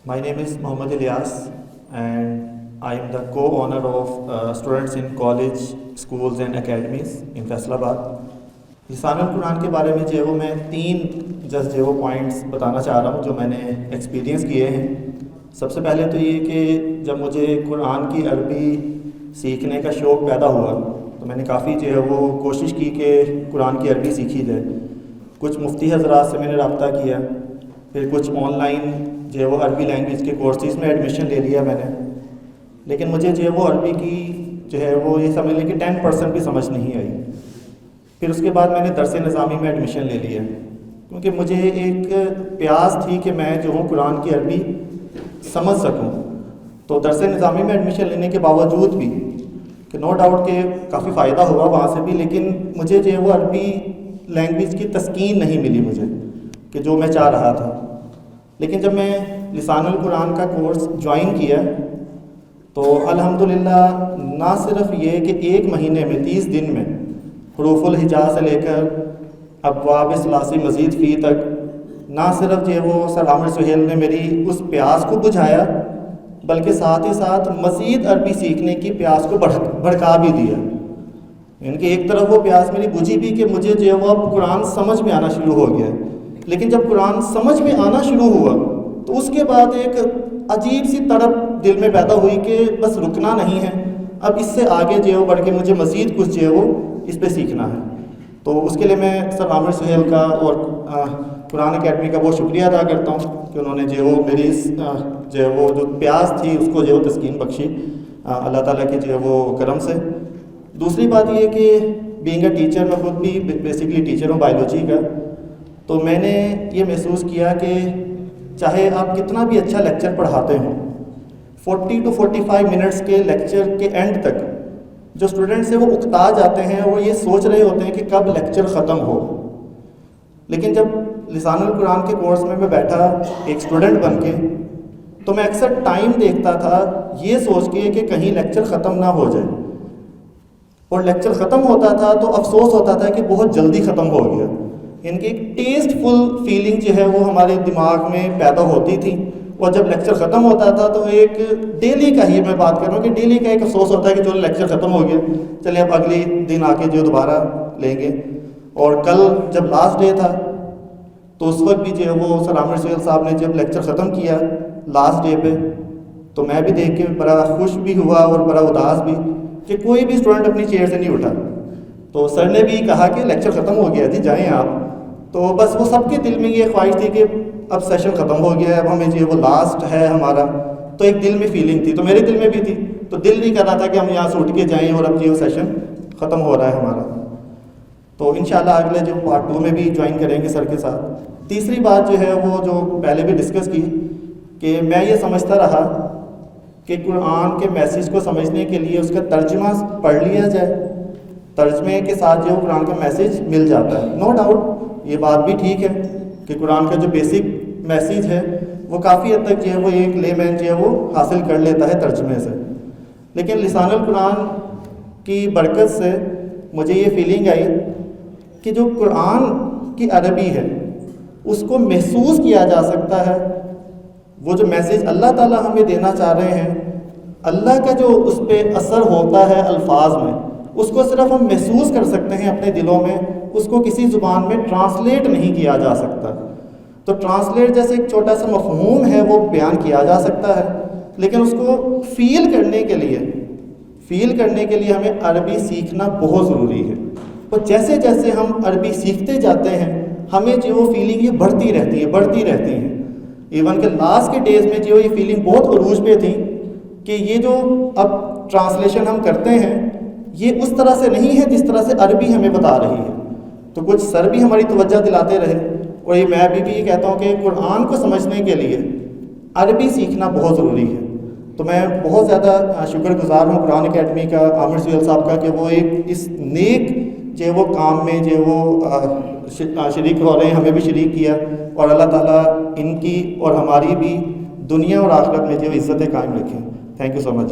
My name is Mohammad Ilyas, and I am the co-owner of Students in College, Schools and Academies in Faisalabad. لسان القرآن کے بارے میں جو ہے وہ میں 3 جو ہے وہ پوائنٹس بتانا چاہ رہا ہوں جو میں نے ایکسپیرینس کیے ہیں. سب سے پہلے تو یہ کہ جب مجھے قرآن کی عربی سیکھنے کا شوق پیدا ہوا تو میں نے کافی جو ہے وہ کوشش کی کہ قرآن کی عربی سیکھی جائے. کچھ مفتی حضرات سے میں نے رابطہ کیا، پھر کچھ آن لائن جو ہے وہ عربی لینگویج کے کورسز میں ایڈمیشن لے لیا میں نے. لیکن مجھے جو ہے وہ عربی کی جو ہے وہ یہ سمجھ لیں کہ 10% بھی سمجھ نہیں آئی. پھر اس کے بعد میں نے درس نظامی میں ایڈمیشن لے لیا، کیونکہ مجھے ایک پیاس تھی کہ میں جو ہوں قرآن کی عربی سمجھ سکوں. تو درس نظامی میں ایڈمیشن لینے کے باوجود بھی کہ نو ڈاؤٹ کہ کافی فائدہ ہوا وہاں سے بھی، لیکن مجھے جو ہے وہ عربی لینگویج کی تسکین نہیں ملی مجھے کہ جو میں چاہ رہا تھا. لیکن جب میں لسان القرآن کا کورس جوائن کیا تو الحمدللہ نہ صرف یہ کہ 1 مہینے میں 30 دن میں حروف الہجا سے لے کر ابواب ثلاثی مزید فی تک نہ صرف جو وہ سر عامر سہیل نے میری اس پیاس کو بجھایا، بلکہ ساتھ ہی ساتھ مزید عربی سیکھنے کی پیاس کو بھڑکا بھی دیا. یعنی کہ ایک طرف وہ پیاس میری بجھی بھی کہ مجھے جو ہے وہ اب قرآن سمجھ میں آنا شروع ہو گیا، لیکن جب قرآن سمجھ میں آنا شروع ہوا تو اس کے بعد ایک عجیب سی تڑپ دل میں پیدا ہوئی کہ بس رکنا نہیں ہے، اب اس سے آگے جو ہے وہ بڑھ کے مجھے مزید کچھ جو ہے وہ اس پہ سیکھنا ہے. تو اس کے لیے میں سر عامر سہیل کا اور قرآن اکیڈمی کا بہت شکریہ ادا کرتا ہوں کہ انہوں نے جو وہ میری اس جو ہے وہ جو پیاس تھی اس کو جو ہے تسکین بخشی اللہ تعالیٰ کے جو ہے وہ کرم سے. دوسری بات یہ کہ بینگ اے ٹیچر، میں خود بھی بیسکلی ٹیچر ہوں بایولوجی کا، تو میں نے یہ محسوس کیا کہ چاہے آپ کتنا بھی اچھا لیکچر پڑھاتے ہوں، 40 to 45 منٹس کے لیکچر کے اینڈ تک جو اسٹوڈنٹس ہیں وہ اکتا جاتے ہیں، وہ یہ سوچ رہے ہوتے ہیں کہ کب لیکچر ختم ہو. لیکن جب لسان القرآن کے کورس میں بیٹھا ایک اسٹوڈنٹ بن کے تو میں اکثر ٹائم دیکھتا تھا یہ سوچ کے کہ کہیں لیکچر ختم نہ ہو جائے، اور لیکچر ختم ہوتا تھا تو افسوس ہوتا تھا کہ بہت جلدی ختم ہو گیا. یعنی کہ ایک ٹیسٹ فل فیلنگ جو ہے وہ ہمارے دماغ میں پیدا ہوتی تھی، اور جب لیکچر ختم ہوتا تھا تو ایک ڈیلی کا ہی میں بات کر رہا ہوں کہ ڈیلی کا ایک افسوس ہوتا ہے کہ چلو لیکچر ختم ہو گیا، چلیں اب اگلی دن آ کے جو دوبارہ لیں گے. اور کل جب لاسٹ ڈے تھا تو اس وقت بھی جو ہے وہ سر عامر سہیل صاحب نے جب لیکچر ختم کیا لاسٹ ڈے پہ تو میں بھی دیکھ کے بڑا خوش بھی ہوا اور بڑا اداس بھی کہ کوئی بھی اسٹوڈنٹ اپنی چیئر سے نہیں اٹھا. تو سر نے بھی کہا کہ لیکچر ختم ہو گیا جی جائیں آپ. تو بس وہ سب کے دل میں یہ خواہش تھی کہ اب سیشن ختم ہو گیا ہے، اب ہمیں جو ہے وہ لاسٹ ہے ہمارا. تو ایک دل میں فیلنگ تھی، تو میرے دل میں بھی تھی، تو دل نہیں کر رہا تھا کہ ہم یہاں سے اٹھ کے جائیں اور اب جو سیشن ختم ہو رہا ہے ہمارا. تو انشاءاللہ اگلے جو پارٹ 2 میں بھی جوائن کریں گے سر کے ساتھ. تیسری بات جو ہے وہ جو پہلے بھی ڈسکس کی کہ میں یہ سمجھتا رہا کہ قرآن کے میسیج کو سمجھنے کے لیے اس کا ترجمہ پڑھ لیا جائے، ترجمے کے ساتھ جو قرآن کا میسیج مل جاتا ہے. نو ڈاؤٹ یہ بات بھی ٹھیک ہے کہ قرآن کا جو بیسک میسیج ہے وہ کافی حد تک جو ہے وہ ایک لے مین جو ہے وہ حاصل کر لیتا ہے ترجمے سے. لیکن لسان القرآن کی برکت سے مجھے یہ فیلنگ آئی کہ جو قرآن کی عربی ہے اس کو محسوس کیا جا سکتا ہے. وہ جو میسیج اللہ تعالیٰ ہمیں دینا چاہ رہے ہیں، اللہ کا جو اس پہ اثر ہوتا ہے الفاظ میں، اس کو صرف ہم محسوس کر سکتے ہیں اپنے دلوں میں، اس کو کسی زبان میں ٹرانسلیٹ نہیں کیا جا سکتا. تو ٹرانسلیٹ جیسے ایک چھوٹا سا مفہوم ہے وہ بیان کیا جا سکتا ہے، لیکن اس کو فیل کرنے کے لیے ہمیں عربی سیکھنا بہت ضروری ہے. اور جیسے جیسے ہم عربی سیکھتے جاتے ہیں ہمیں جو وہ فیلنگ یہ بڑھتی رہتی ہیں. ایون کہ لاسٹ کے ڈیز میں جو یہ فیلنگ بہت عروج پہ تھی کہ یہ جو اب ٹرانسلیشن ہم کرتے ہیں یہ اس طرح سے نہیں ہے جس طرح سے عربی ہمیں بتا رہی ہے. تو کچھ سر بھی ہماری توجہ دلاتے رہے، اور یہ میں بھی یہ کہتا ہوں کہ قرآن کو سمجھنے کے لیے عربی سیکھنا بہت ضروری ہے. تو میں بہت زیادہ شکر گزار ہوں قرآن اکیڈمی کا، عامر سہیل صاحب کا، کہ وہ ایک اس نیک جو وہ کام میں جو وہ شریک ہو رہے ہیں، ہمیں بھی شریک کیا. اور اللہ تعالیٰ ان کی اور ہماری بھی دنیا اور آخرت میں جو عزتیں قائم رکھیں. Thank you so much.